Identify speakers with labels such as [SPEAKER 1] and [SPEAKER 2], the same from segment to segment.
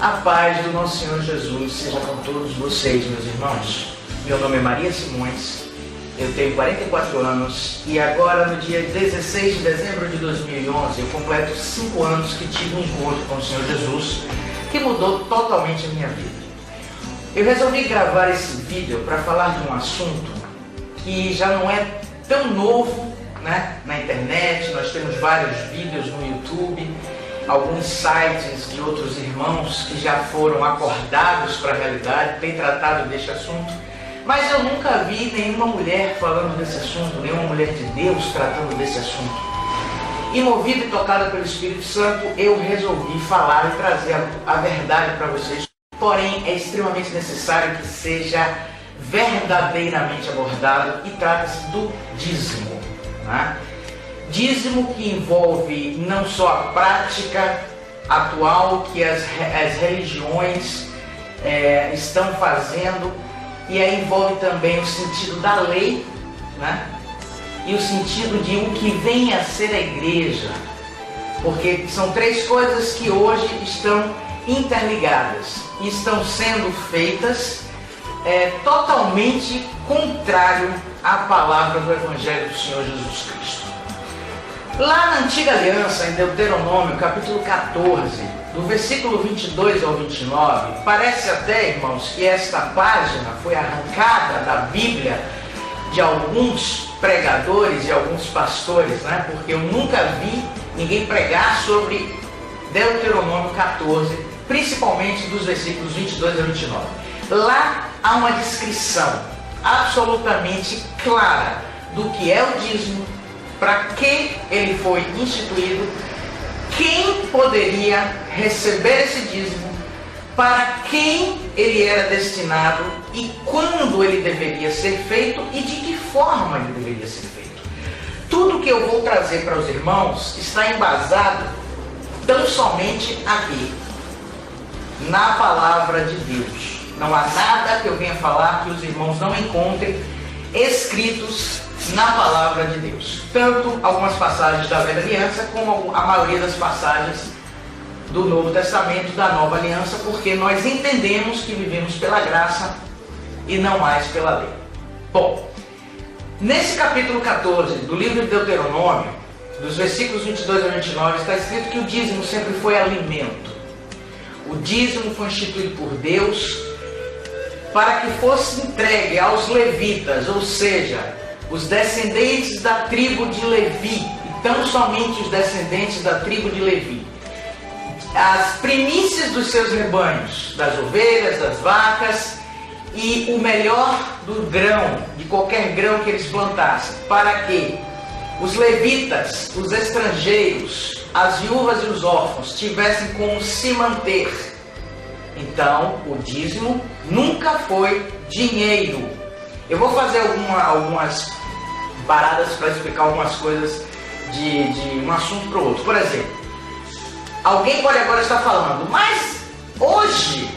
[SPEAKER 1] A paz do nosso Senhor Jesus seja com todos vocês, meus irmãos. Meu nome é Maria Simões, eu tenho 44 anos e agora, no dia 16 de dezembro de 2011, eu completo 5 anos que tive um encontro com o Senhor Jesus que mudou totalmente a minha vida. Eu resolvi gravar esse vídeo para falar de um assunto que já não é tão novo, né? Na internet. Nós temos vários vídeos no YouTube, alguns sites de outros irmãos que já foram acordados para a realidade, têm tratado deste assunto, mas eu nunca vi nenhuma mulher falando desse assunto, nenhuma mulher de Deus tratando desse assunto. E movido e tocado pelo Espírito Santo, eu resolvi falar e trazer a verdade para vocês. Porém, é extremamente necessário que seja verdadeiramente abordado, e trata-se do dízimo, né? Dízimo que envolve não só a prática atual que as religiões estão fazendo, e aí envolve também o sentido da lei, né? E o sentido de o que vem a ser a igreja, porque são três coisas que hoje estão interligadas e estão sendo feitas totalmente contrário à palavra do Evangelho do Senhor Jesus Cristo. Lá na Antiga Aliança, em Deuteronômio, capítulo 14, do versículo 22 ao 29, parece até, irmãos, que esta página foi arrancada da Bíblia de alguns pregadores e alguns pastores, né? Porque eu nunca vi ninguém pregar sobre Deuteronômio 14, principalmente dos versículos 22 a 29. Lá há uma descrição absolutamente clara do que é o dízimo, para que ele foi instituído, quem poderia receber esse dízimo, para quem ele era destinado e quando ele deveria ser feito e de que forma ele deveria ser feito. Tudo que eu vou trazer para os irmãos está embasado tão somente aqui, na palavra de Deus. Não há nada que eu venha falar que os irmãos não encontrem escritos na palavra de Deus. Tanto algumas passagens da Velha Aliança, como a maioria das passagens do Novo Testamento, da Nova Aliança, porque nós entendemos que vivemos pela graça e não mais pela lei. Bom, nesse capítulo 14 do livro de Deuteronômio, dos versículos 22 a 29, está escrito que o dízimo sempre foi alimento. O dízimo foi instituído por Deus para que fosse entregue aos levitas, ou seja, os descendentes da tribo de Levi, e tão somente os descendentes da tribo de Levi, as primícias dos seus rebanhos, das ovelhas, das vacas, e o melhor do grão, de qualquer grão que eles plantassem, para que os levitas, os estrangeiros, as viúvas e os órfãos tivessem como se manter. Então, o dízimo nunca foi dinheiro. Eu vou fazer algumas paradas para explicar algumas coisas de um assunto para o outro. Por exemplo, alguém pode agora estar falando, mas hoje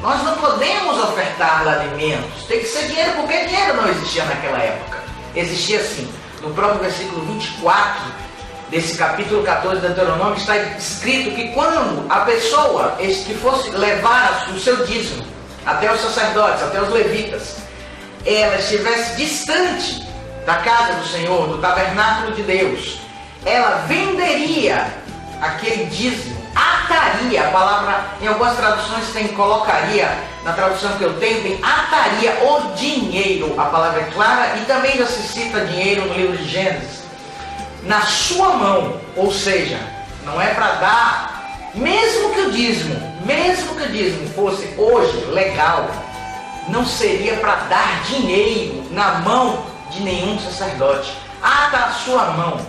[SPEAKER 1] nós não podemos ofertar alimentos, tem que ser dinheiro, porque dinheiro não existia naquela época. Existia sim. No próprio versículo 24 desse capítulo 14 de Deuteronômio está escrito que quando a pessoa que fosse levar o seu dízimo até os sacerdotes, até os levitas, ela estivesse distante da casa do Senhor, do tabernáculo de Deus, ela venderia aquele dízimo, ataria, a palavra em algumas traduções tem colocaria, na tradução que eu tenho tem ataria o dinheiro, a palavra é clara, e também já se cita dinheiro no livro de Gênesis, na sua mão, ou seja, não é para dar, mesmo que o dízimo fosse hoje legal, não seria para dar dinheiro na mão de nenhum sacerdote. Ata a sua mão,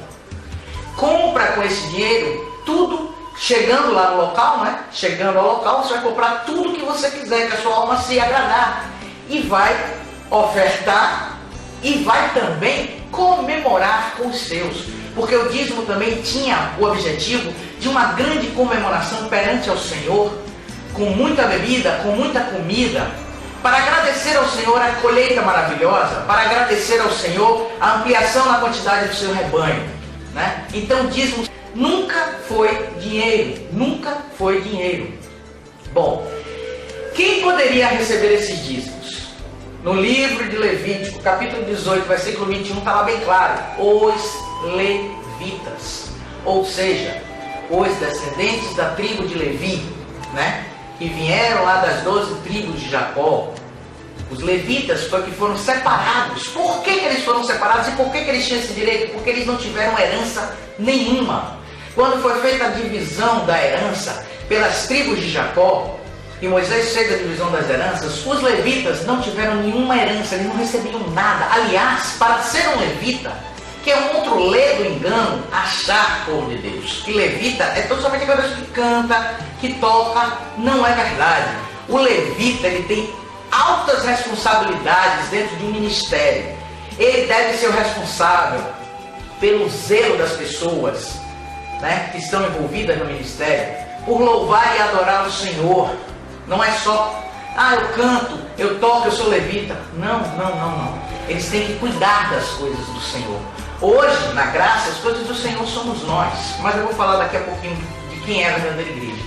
[SPEAKER 1] compra com esse dinheiro tudo, chegando lá no local, né? Chegando ao local, você vai comprar tudo que você quiser, que a sua alma se agradar, e vai ofertar e vai também comemorar com os seus, porque o dízimo também tinha o objetivo de uma grande comemoração perante ao Senhor, com muita bebida, com muita comida, para agradecer ao Senhor a colheita maravilhosa, para agradecer ao Senhor a ampliação na quantidade do seu rebanho, né? Então o dízimo nunca foi dinheiro, nunca foi dinheiro. Bom, quem poderia receber esses dízimos? No livro de Levítico, capítulo 18, versículo 21, está lá bem claro: os levitas, ou seja, os descendentes da tribo de Levi, né? Que vieram lá das 12 tribos de Jacó. Os levitas foi que foram separados. Por que eles foram separados e por que eles tinham esse direito? Porque eles não tiveram herança nenhuma. Quando foi feita a divisão da herança pelas tribos de Jacó, e Moisés fez a divisão das heranças, os levitas não tiveram nenhuma herança, eles não recebiam nada. Aliás, para ser um levita, que é um outro ledo engano, achar povo de Deus, que levita é totalmente aquela pessoa que canta, que toca, não é verdade. O levita, ele tem altas responsabilidades dentro de um ministério. Ele deve ser o responsável pelo zelo das pessoas, né, que estão envolvidas no ministério, por louvar e adorar o Senhor. Não é só, eu canto, eu toco, eu sou levita. Não. Eles têm que cuidar das coisas do Senhor. Hoje, na graça, as coisas do Senhor somos nós. Mas eu vou falar daqui a pouquinho de quem é a verdadeira igreja.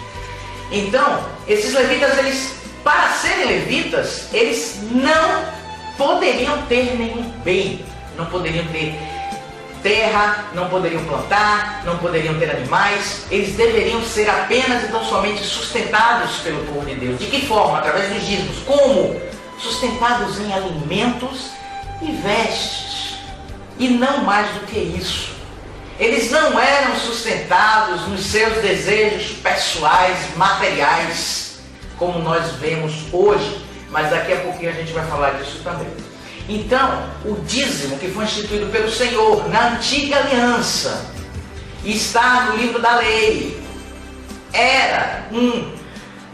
[SPEAKER 1] Então, esses levitas, eles, para serem levitas, eles não poderiam ter nenhum bem. Não poderiam ter terra, não poderiam plantar, não poderiam ter animais. Eles deveriam ser apenas e tão somente sustentados pelo povo de Deus. De que forma? Através dos dízimos. Como? Sustentados em alimentos e vestes. E não mais do que isso. Eles não eram sustentados nos seus desejos pessoais, materiais, como nós vemos hoje. Mas daqui a pouquinho a gente vai falar disso também. Então, o dízimo que foi instituído pelo Senhor na antiga aliança, está no livro da lei, era um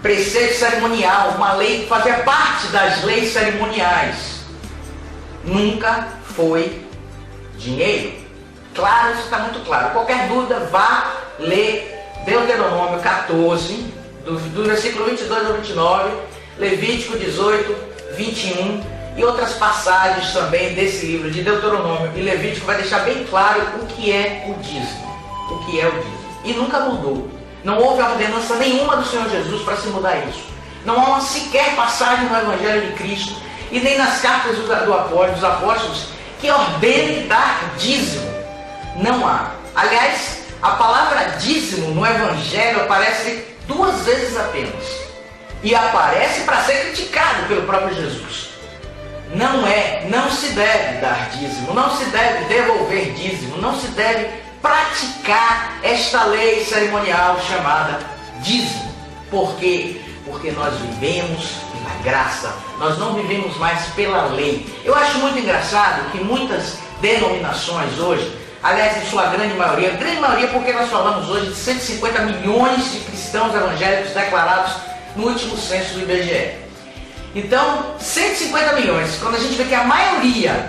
[SPEAKER 1] preceito cerimonial, uma lei que fazia parte das leis cerimoniais. Nunca foi dinheiro. Claro, isso está muito claro. Qualquer dúvida, vá ler Deuteronômio 14, do versículo 22 ao 29, Levítico 18, 21, e outras passagens também desse livro de Deuteronômio e Levítico vai deixar bem claro o que é o dízimo. O que é o dízimo. E nunca mudou. Não houve ordenança nenhuma do Senhor Jesus para se mudar isso. Não há uma sequer passagem no Evangelho de Cristo e nem nas cartas dos apóstolos que ordenem dar dízimo. Não há. Aliás, a palavra dízimo no Evangelho aparece 2 vezes apenas. E aparece para ser criticado pelo próprio Jesus. Não se deve dar dízimo, não se deve devolver dízimo, não se deve praticar esta lei cerimonial chamada dízimo. Por quê? Porque nós vivemos pela graça, nós não vivemos mais pela lei. Eu acho muito engraçado que muitas denominações hoje, aliás, em sua grande maioria porque nós falamos hoje de 150 milhões de cristãos evangélicos declarados no último censo do IBGE. Então, 150 milhões, quando a gente vê que a maioria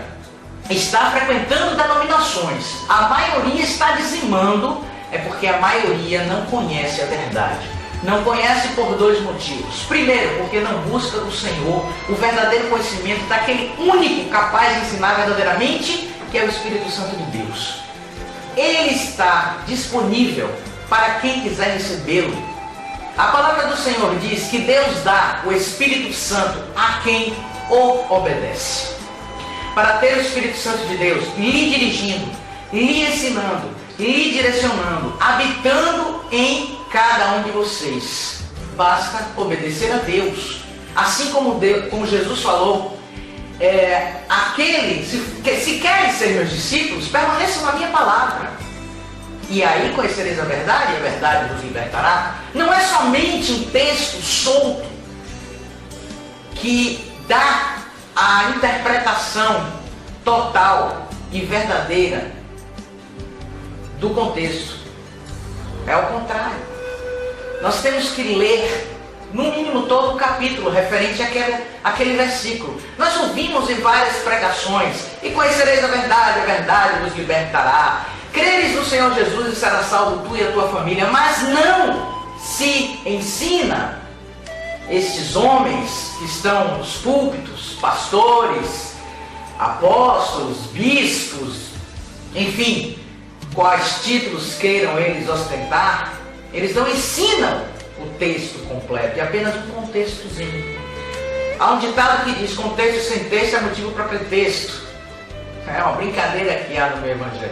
[SPEAKER 1] está frequentando denominações, a maioria está dizimando, é porque a maioria não conhece a verdade. Não conhece por 2 motivos. Primeiro, porque não busca do Senhor o verdadeiro conhecimento daquele único capaz de ensinar verdadeiramente, que é o Espírito Santo de Deus. Ele está disponível para quem quiser recebê-lo. A palavra do Senhor diz que Deus dá o Espírito Santo a quem o obedece. Para ter o Espírito Santo de Deus lhe dirigindo, lhe ensinando, lhe direcionando, habitando em cada um de vocês, basta obedecer a Deus. Assim como Jesus falou, se querem ser meus discípulos, permaneçam na minha palavra. E aí conhecereis a verdade, e a verdade vos libertará. Não é somente um texto solto que dá a interpretação total e verdadeira do contexto. É o contrário. Nós temos que ler, no mínimo, todo o capítulo referente àquele versículo. Nós ouvimos em várias pregações: e conhecereis a verdade vos libertará. Creres no Senhor Jesus e será salvo tu e a tua família. Mas não se ensina estes homens que estão nos púlpitos, pastores, apóstolos, bispos, enfim, quais títulos queiram eles ostentar, eles não ensinam o texto completo, é apenas um contextozinho. Há um ditado que diz: contexto sem texto é motivo para pretexto. É uma brincadeira que há no meu evangelho.